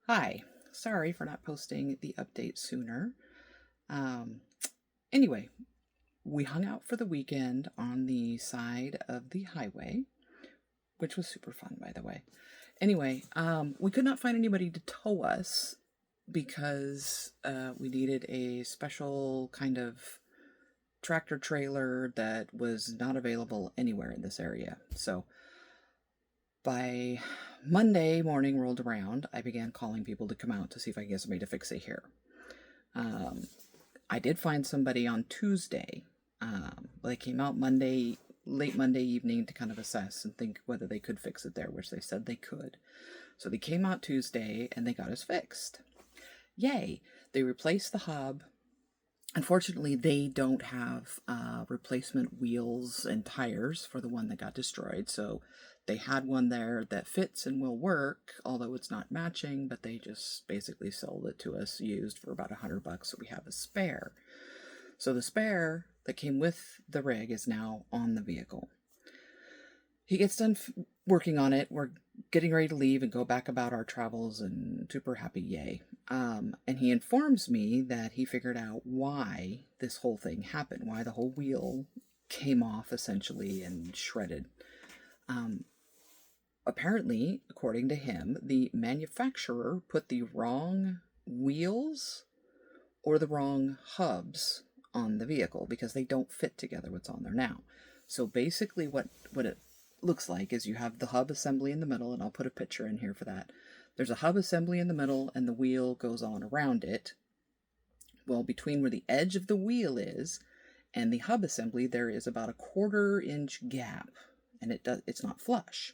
Hi, sorry for not posting the update sooner. Um, anyway, we hung out for the weekend on the side of the highway, which was super fun, by the way. Anyway, we could not find anybody to tow us because we needed a special kind of tractor trailer that was not available anywhere in this area. So by Monday morning rolled around, I began calling people to come out to see if I could get somebody to fix it here. Um, I did find somebody on Tuesday. They came out late Monday evening to kind of assess and think whether they could fix it there, which they said they could. So they came out Tuesday and they got us fixed. Yay! They replaced the hub. Unfortunately, they don't have replacement wheels and tires for the one that got destroyed. So they had one there that fits and will work, although it's not matching, but they just basically sold it to us used for about $100, so we have a spare. So the spare that came with the rig is now on the vehicle. He gets done working on it. We're getting ready to leave and go back about our travels and super happy, yay. And he informs me that he figured out why this whole thing happened, why the whole wheel came off essentially and shredded. Apparently, according to him, the manufacturer put the wrong wheels or the wrong hubs on the vehicle because they don't fit together what's on there now. So basically what it looks like is you have the hub assembly in the middle, and I'll put a picture in here for that. There's a hub assembly in the middle and the wheel goes on around it. Well, between where the edge of the wheel is and the hub assembly, there is about a 1/4 inch gap, and it's not flush.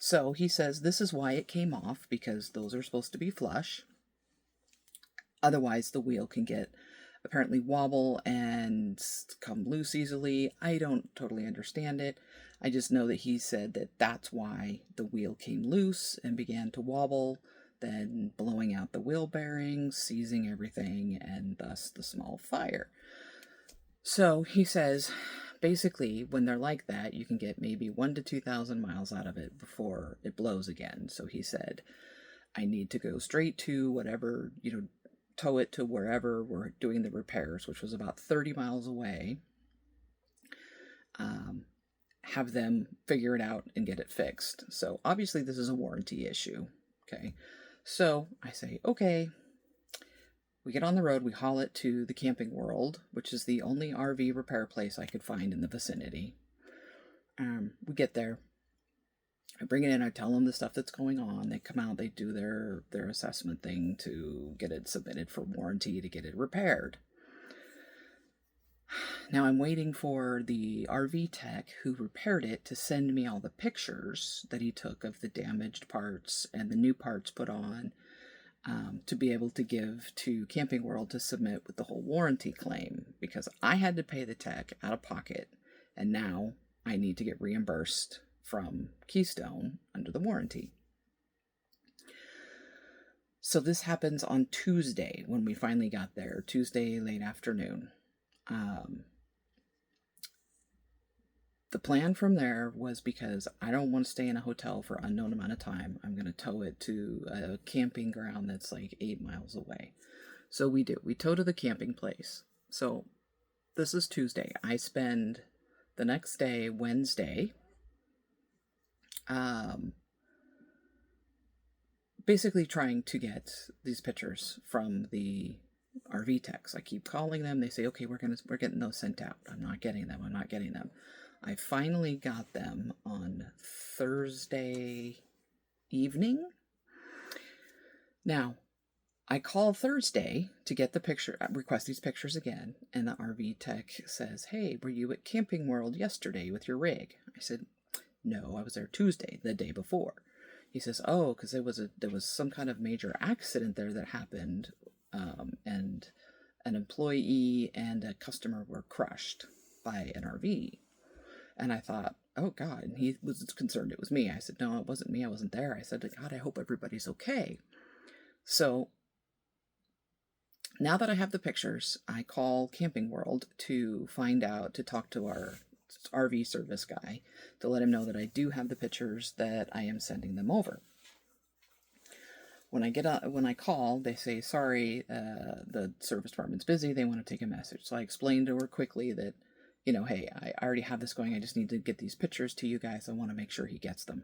So he says this is why it came off, because those are supposed to be flush. Otherwise, the wheel can get apparently wobble and come loose easily. I don't totally understand it. I just know that he said that that's why the wheel came loose and began to wobble, then blowing out the wheel bearings, seizing everything, and thus the small fire. So he says, basically, when they're like that, you can get maybe 1,000 to 2,000 miles out of it before it blows again. So he said, I need to go straight to whatever, tow it to wherever we're doing the repairs, which was about 30 miles away. Have them figure it out and get it fixed. So obviously this is a warranty issue. Okay. So I say, okay. We get on the road, we haul it to the Camping World, which is the only RV repair place I could find in the vicinity. We get there. I bring it in, I tell them the stuff that's going on. They come out, they do their assessment thing to get it submitted for warranty to get it repaired. Now I'm waiting for the RV tech who repaired it to send me all the pictures that he took of the damaged parts and the new parts put on, to be able to give to Camping World to submit with the whole warranty claim, because I had to pay the tech out of pocket, and now I need to get reimbursed from Keystone under the warranty. So this happens on Tuesday when we finally got there, Tuesday late afternoon. The plan from there was, because I don't want to stay in a hotel for an unknown amount of time, I'm going to tow it to a camping ground that's like 8 miles away. So we do. We tow to the camping place. So this is Tuesday. I spend the next day, Wednesday, basically trying to get these pictures from the RV techs. I keep calling them. They say, okay, we're getting those sent out. I'm not getting them. I finally got them on Thursday evening. Now, I call Thursday to get the picture, request these pictures again, and the RV tech says, hey, were you at Camping World yesterday with your rig? I said, no, I was there Tuesday, the day before. He says, oh, because there was some kind of major accident there that happened, and an employee and a customer were crushed by an RV. And I thought, oh, God. And he was concerned it was me. I said, no, it wasn't me. I wasn't there. I said, God, I hope everybody's okay. So now that I have the pictures, I call Camping World to find out, to talk to our RV service guy, to let him know that I do have the pictures, that I am sending them over. When I call, they say, sorry, the service department's busy. They want to take a message. So I explained to her quickly that, hey, I already have this going. I just need to get these pictures to you guys. I want to make sure he gets them.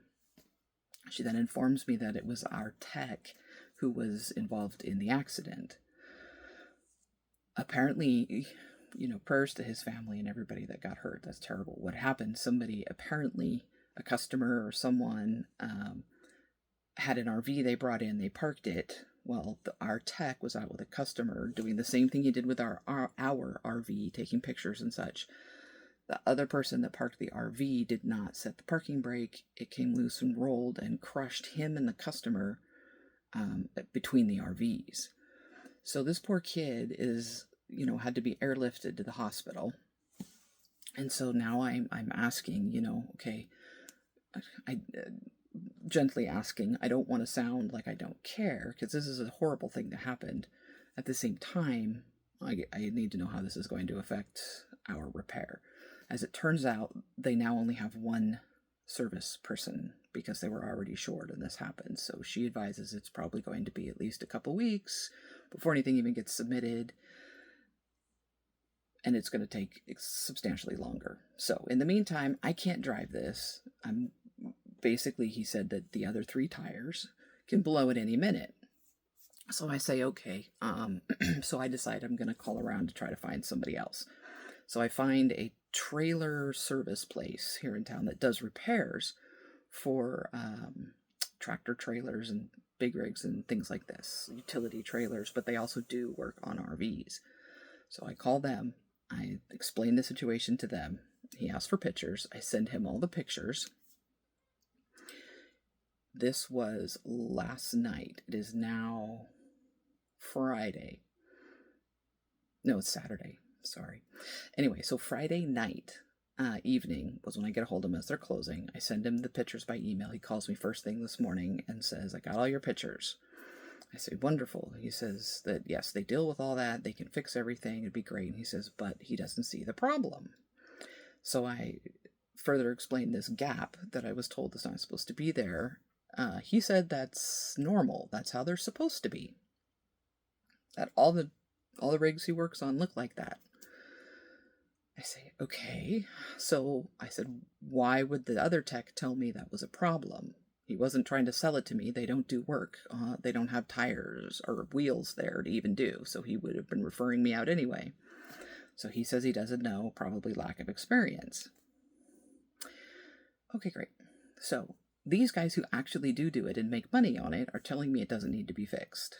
She then informs me that it was our tech who was involved in the accident. Apparently, prayers to his family and everybody that got hurt. That's terrible. What happened? Somebody, apparently a customer or someone, had an RV they brought in. They parked it. Well, our tech was out with a customer doing the same thing he did with our RV, taking pictures and such. The other person that parked the RV did not set the parking brake. It came loose and rolled and crushed him and the customer between the RVs. So this poor kid is, had to be airlifted to the hospital. And so now I'm asking, okay, I gently asking, I don't want to sound like I don't care, because this is a horrible thing that happened. At the same time, I need to know how this is going to affect our repair. As it turns out, they now only have one service person because they were already short and this happened. So she advises it's probably going to be at least a couple weeks before anything even gets submitted. And it's going to take substantially longer. So in the meantime, I can't drive this. Basically, he said that the other 3 tires can blow at any minute. So I say, okay. So I decide I'm going to call around to try to find somebody else. So I find a trailer service place here in town that does repairs for tractor trailers and big rigs and things like this, utility trailers, but they also do work on RVs. So I call them. I explain the situation to them. He asks for pictures. I send him all the pictures. This was last night. It is now Friday. No, it's Saturday. Sorry. Anyway, so Friday night, evening was when I get a hold of him as they're closing. I send him the pictures by email. He calls me first thing this morning and says, I got all your pictures. I say, wonderful. He says that, yes, they deal with all that. They can fix everything. It'd be great. And he says, but he doesn't see the problem. So I further explained this gap that I was told is not supposed to be there. He said that's normal. That's how they're supposed to be. That all the rigs he works on look like that. I say, okay. So I said, why would the other tech tell me that was a problem? He wasn't trying to sell it to me. They don't do work. They don't have tires or wheels there to even do. So he would have been referring me out anyway. So he says he doesn't know, probably lack of experience. Okay, great. So these guys who actually do it and make money on it are telling me it doesn't need to be fixed.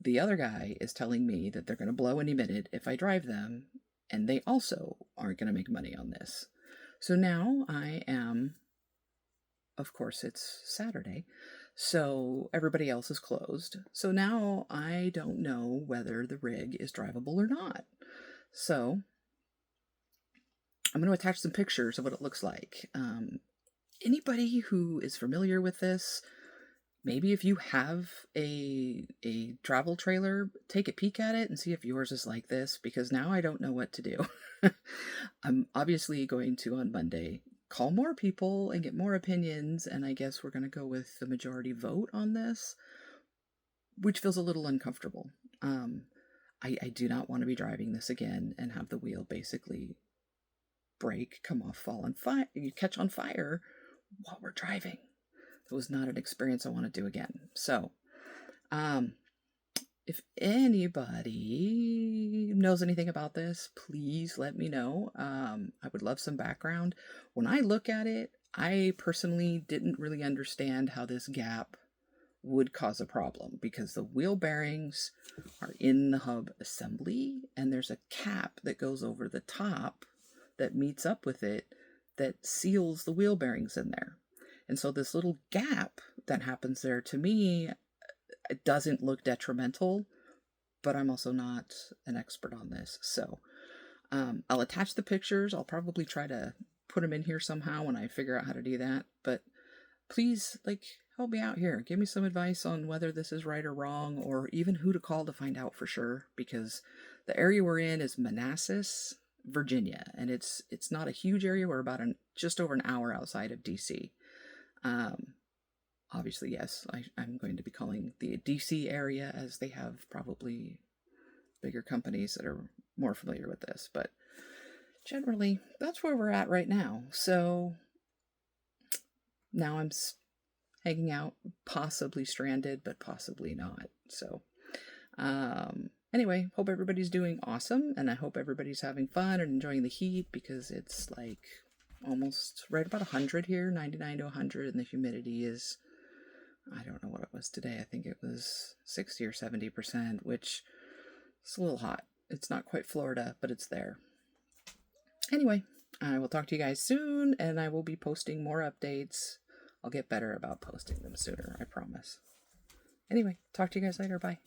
The other guy is telling me that they're going to blow any minute if I drive them, and they also aren't going to make money on this. So now I am, of course, it's Saturday, so everybody else is closed. So now I don't know whether the rig is drivable or not. So I'm going to attach some pictures of what it looks like. Anybody who is familiar with this, maybe if you have a travel trailer, take a peek at it and see if yours is like this, because now I don't know what to do. I'm obviously going to, on Monday, call more people and get more opinions, and I guess we're going to go with the majority vote on this, which feels a little uncomfortable. I do not want to be driving this again and have the wheel basically break, come off, fall on fire, you catch on fire while we're driving. It was not an experience I want to do again. So, if anybody knows anything about this, please let me know. I would love some background. When I look at it, I personally didn't really understand how this gap would cause a problem, because the wheel bearings are in the hub assembly and there's a cap that goes over the top that meets up with it that seals the wheel bearings in there. And so this little gap that happens there, to me, it doesn't look detrimental, but I'm also not an expert on this. So I'll attach the pictures. I'll probably try to put them in here somehow when I figure out how to do that. But please, help me out here. Give me some advice on whether this is right or wrong, or even who to call to find out for sure, because the area we're in is Manassas, Virginia, and it's not a huge area. We're about just over an hour outside of DC. Obviously, yes, I'm going to be calling the DC area, as they have probably bigger companies that are more familiar with this. But generally, that's where we're at right now. So now I'm hanging out, possibly stranded, but possibly not. So anyway, hope everybody's doing awesome, and I hope everybody's having fun and enjoying the heat, because it's like almost right about 100 here, 99 to 100, and the humidity is, I don't know what it was today. I think it was 60 or 70%, which is a little hot. It's not quite Florida, but it's there. Anyway, I will talk to you guys soon, and I will be posting more updates. I'll get better about posting them sooner, I promise. Anyway, talk to you guys later. Bye.